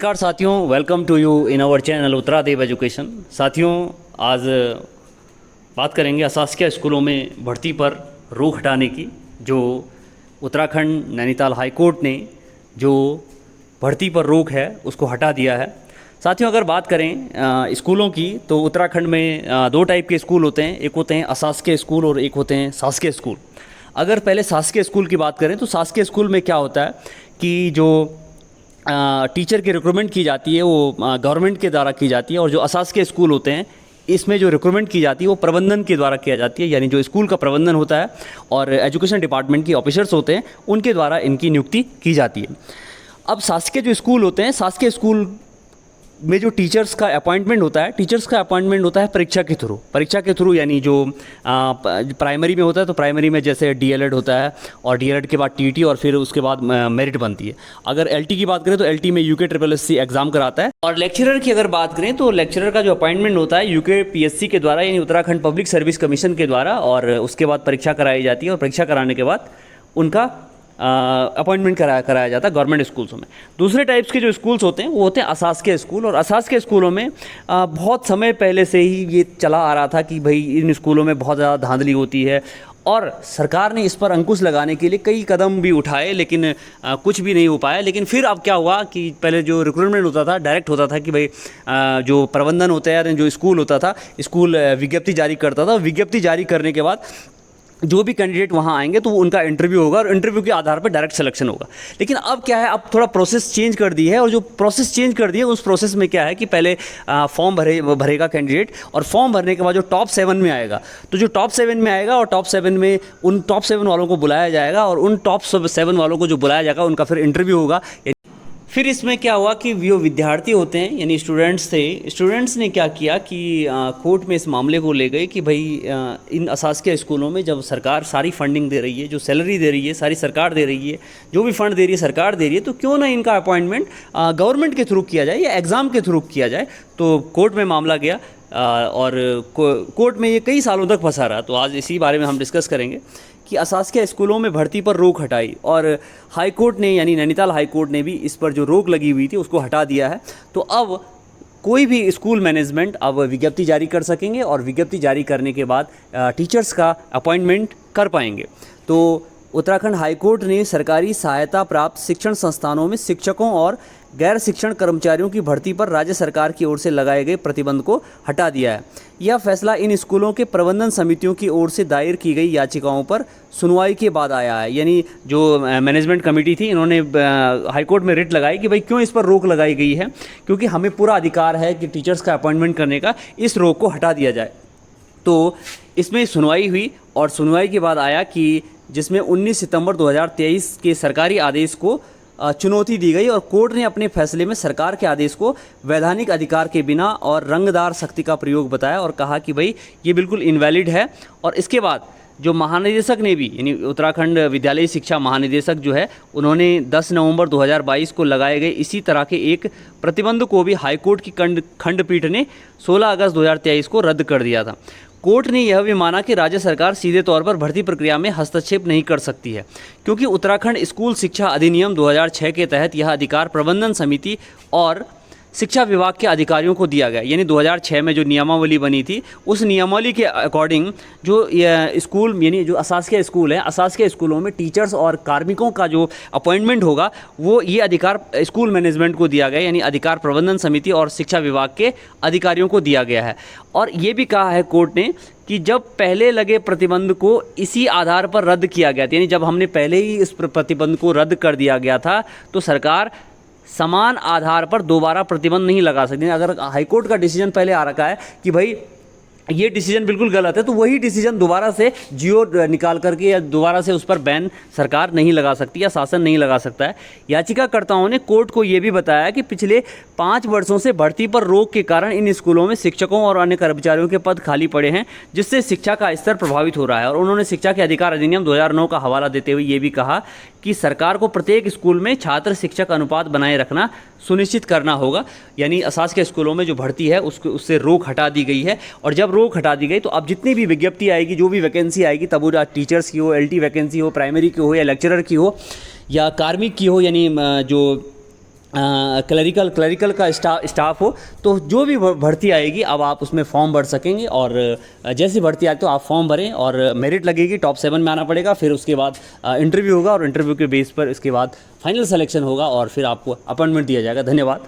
नमस्कार साथियों, welcome to you in our channel Uttaradev education. साथियों, आज बात करेंगे अशासकीय स्कूलों में भर्ती पर रोक हटाने की, जो उत्तराखंड नैनीताल हाई कोर्ट ने जो भर्ती पर रोक है उसको हटा दिया है। साथियों, अगर बात करें स्कूलों की तो उत्तराखंड में दो टाइप के स्कूल होते हैं, एक होते हैं अशासकीय स्कूल और एक होते हैं शासकीय स्कूल। अगर पहले शासकीय स्कूल की बात करें तो शासकीय स्कूल में क्या होता है कि जो टीचर की रिक्रूटमेंट की जाती है वो गवर्नमेंट के द्वारा की जाती है, और जो अशासकीय स्कूल होते हैं इसमें जो रिक्रूटमेंट की जाती है वो प्रबंधन के द्वारा किया जाती है, यानी जो स्कूल का प्रबंधन होता है और एजुकेशन डिपार्टमेंट के ऑफिसर्स होते हैं उनके द्वारा इनकी नियुक्ति की जाती है। अब शासकीय जो स्कूल होते हैं, शासकीय स्कूल में जो टीचर्स का अपॉइंटमेंट होता है परीक्षा के थ्रू यानी जो प्राइमरी में होता है तो प्राइमरी में जैसे डीएलएड होता है और डीएलएड के बाद टीटी और फिर उसके बाद मेरिट बनती है। अगर एलटी की बात करें तो एलटी में यूके ट्रिपल एससी एग्जाम कराता है। और लेक्चरर की अगर बात करें तो लेक्चरर का जो अपॉइंटमेंट होता है यूके पीएससी के द्वारा, यानी उत्तराखंड पब्लिक सर्विस कमीशन के द्वारा, और उसके बाद परीक्षा कराई जाती है और परीक्षा कराने के बाद उनका अपॉइंटमेंट कराया जाता है गवर्नमेंट स्कूल्स में। दूसरे टाइप्स के जो स्कूल्स होते हैं वो होते हैं अशासकीय स्कूल, और अशासकीय स्कूलों में बहुत समय पहले से ही ये चला आ रहा था कि भाई इन स्कूलों में बहुत ज़्यादा धांधली होती है, और सरकार ने इस पर अंकुश लगाने के लिए कई कदम भी उठाए, लेकिन कुछ भी नहीं हो पाया। लेकिन फिर अब क्या हुआ कि पहले जो रिक्रूटमेंट होता था डायरेक्ट होता था कि भाई जो प्रबंधन होता है, जो स्कूल होता था, स्कूल विज्ञप्ति जारी करता था। विज्ञप्ति जारी करने के बाद जो भी कैंडिडेट वहाँ आएंगे तो उनका इंटरव्यू होगा और इंटरव्यू के आधार पर डायरेक्ट सिलेक्शन होगा। लेकिन अब क्या है, अब थोड़ा प्रोसेस चेंज कर दी है, और जो प्रोसेस चेंज कर दी है उस प्रोसेस में क्या है कि पहले फॉर्म भरेगा कैंडिडेट, और फॉर्म भरने के बाद जो टॉप 7 में आएगा, तो जो टॉप 7 में आएगा और टॉप 7 में उन टॉप 7 वालों को बुलाया जाएगा, और उन टॉप 7 वालों को जो बुलाया जाएगा उनका फिर इंटरव्यू होगा। फिर इसमें क्या हुआ कि जो विद्यार्थी होते हैं यानी स्टूडेंट्स थे, स्टूडेंट्स ने क्या किया कि कोर्ट में इस मामले को ले गए कि भाई इन अशासकीय स्कूलों में जब सरकार सारी फंडिंग दे रही है, जो सैलरी दे रही है सारी सरकार दे रही है, जो भी फंड दे रही है सरकार दे रही है, तो क्यों ना इनका अपॉइंटमेंट गवर्नमेंट के थ्रू किया जाए या एग्ज़ाम के थ्रू किया जाए। तो कोर्ट में मामला गया और कोर्ट में ये कई सालों तक फंसा रहा। तो आज इसी बारे में हम डिस्कस करेंगे कि अशासकीय स्कूलों में भर्ती पर रोक हटाई, और हाई कोर्ट ने यानी नैनीताल हाई कोर्ट ने भी इस पर जो रोक लगी हुई थी उसको हटा दिया है। तो अब कोई भी स्कूल मैनेजमेंट अब विज्ञप्ति जारी कर सकेंगे, और विज्ञप्ति जारी करने के बाद टीचर्स का अपॉइंटमेंट कर पाएंगे। तो उत्तराखंड हाई कोर्ट ने सरकारी सहायता प्राप्त शिक्षण संस्थानों में शिक्षकों और गैर शिक्षण कर्मचारियों की भर्ती पर राज्य सरकार की ओर से लगाए गए प्रतिबंध को हटा दिया है। यह फैसला इन स्कूलों के प्रबंधन समितियों की ओर से दायर की गई याचिकाओं पर सुनवाई के बाद आया है। यानी जो मैनेजमेंट कमेटी थी, इन्होंने हाईकोर्ट में रिट लगाई कि भाई क्यों इस पर रोक लगाई गई है, क्योंकि हमें पूरा अधिकार है कि टीचर्स का अपॉइंटमेंट करने का, इस रोक को हटा दिया जाए। तो इसमें सुनवाई हुई, और सुनवाई के बाद आया कि जिसमें 19 सितंबर 2023 के सरकारी आदेश को चुनौती दी गई, और कोर्ट ने अपने फैसले में सरकार के आदेश को वैधानिक अधिकार के बिना और रंगदार शक्ति का प्रयोग बताया, और कहा कि भाई ये बिल्कुल इनवैलिड है। और इसके बाद जो महानिदेशक ने भी, यानी उत्तराखंड विद्यालयी शिक्षा महानिदेशक जो है, उन्होंने 10 नवंबर 2022 को लगाए गए इसी तरह के एक प्रतिबंध को भी हाईकोर्ट की खंडपीठ ने 16 अगस्त 2023 को रद्द कर दिया था। कोर्ट ने यह भी माना कि राज्य सरकार सीधे तौर पर भर्ती प्रक्रिया में हस्तक्षेप नहीं कर सकती है, क्योंकि उत्तराखंड स्कूल शिक्षा अधिनियम 2006 के तहत यह अधिकार प्रबंधन समिति और शिक्षा विभाग के अधिकारियों को दिया गया। यानी 2006 में जो नियमावली बनी थी उस नियमावली के अकॉर्डिंग जो स्कूल यानी जो अशासकीय स्कूल है, अशासकीय स्कूलों में टीचर्स और कार्मिकों का जो अपॉइंटमेंट होगा वो ये अधिकार स्कूल मैनेजमेंट को दिया गया, यानी अधिकार प्रबंधन समिति और शिक्षा विभाग के अधिकारियों को दिया गया है। और ये भी कहा है कोर्ट ने कि जब पहले लगे प्रतिबंध को इसी आधार पर रद्द किया गया था, यानी जब हमने पहले ही इस प्रतिबंध को रद्द कर दिया गया था, तो सरकार समान आधार पर दोबारा प्रतिबंध नहीं लगा सकती। अगर हाईकोर्ट का डिसीजन पहले आ रखा है कि भाई ये डिसीजन बिल्कुल गलत है, तो वही डिसीजन दोबारा से जियो निकाल करके या दोबारा से उस पर बैन सरकार नहीं लगा सकती या शासन नहीं लगा सकता है। याचिकाकर्ताओं ने कोर्ट को ये भी बताया कि पिछले 5 वर्षों से भर्ती पर रोक के कारण इन स्कूलों में शिक्षकों और अन्य कर्मचारियों के पद खाली पड़े हैं, जिससे शिक्षा का स्तर प्रभावित हो रहा है। और उन्होंने शिक्षा के अधिकार अधिनियम 2009 का हवाला देते हुए ये भी कहा कि सरकार को प्रत्येक स्कूल में छात्र शिक्षक अनुपात बनाए रखना सुनिश्चित करना होगा। यानी अशासकीय स्कूलों में जो भर्ती है उससे रोक हटा दी गई है, और जब रोक हटा दी गई तो अब जितनी भी विज्ञप्ति आएगी, जो भी वैकेंसी आएगी, तब वो टीचर्स की हो, एलटी वैकेंसी हो, प्राइमरी की हो या लेक्चरर की हो या कार्मिक की हो, यानी जो क्लरिकल का स्टाफ हो, तो जो भी भर्ती आएगी अब आप उसमें फॉर्म भर सकेंगे। और जैसी भर्ती आए तो आप फॉर्म भरें और मेरिट लगेगी, टॉप 7 में आना पड़ेगा। फिर उसके बाद इंटरव्यू होगा और इंटरव्यू के बेस पर इसके बाद फाइनल सिलेक्शन होगा और फिर आपको अपॉइंटमेंट दिया जाएगा। धन्यवाद।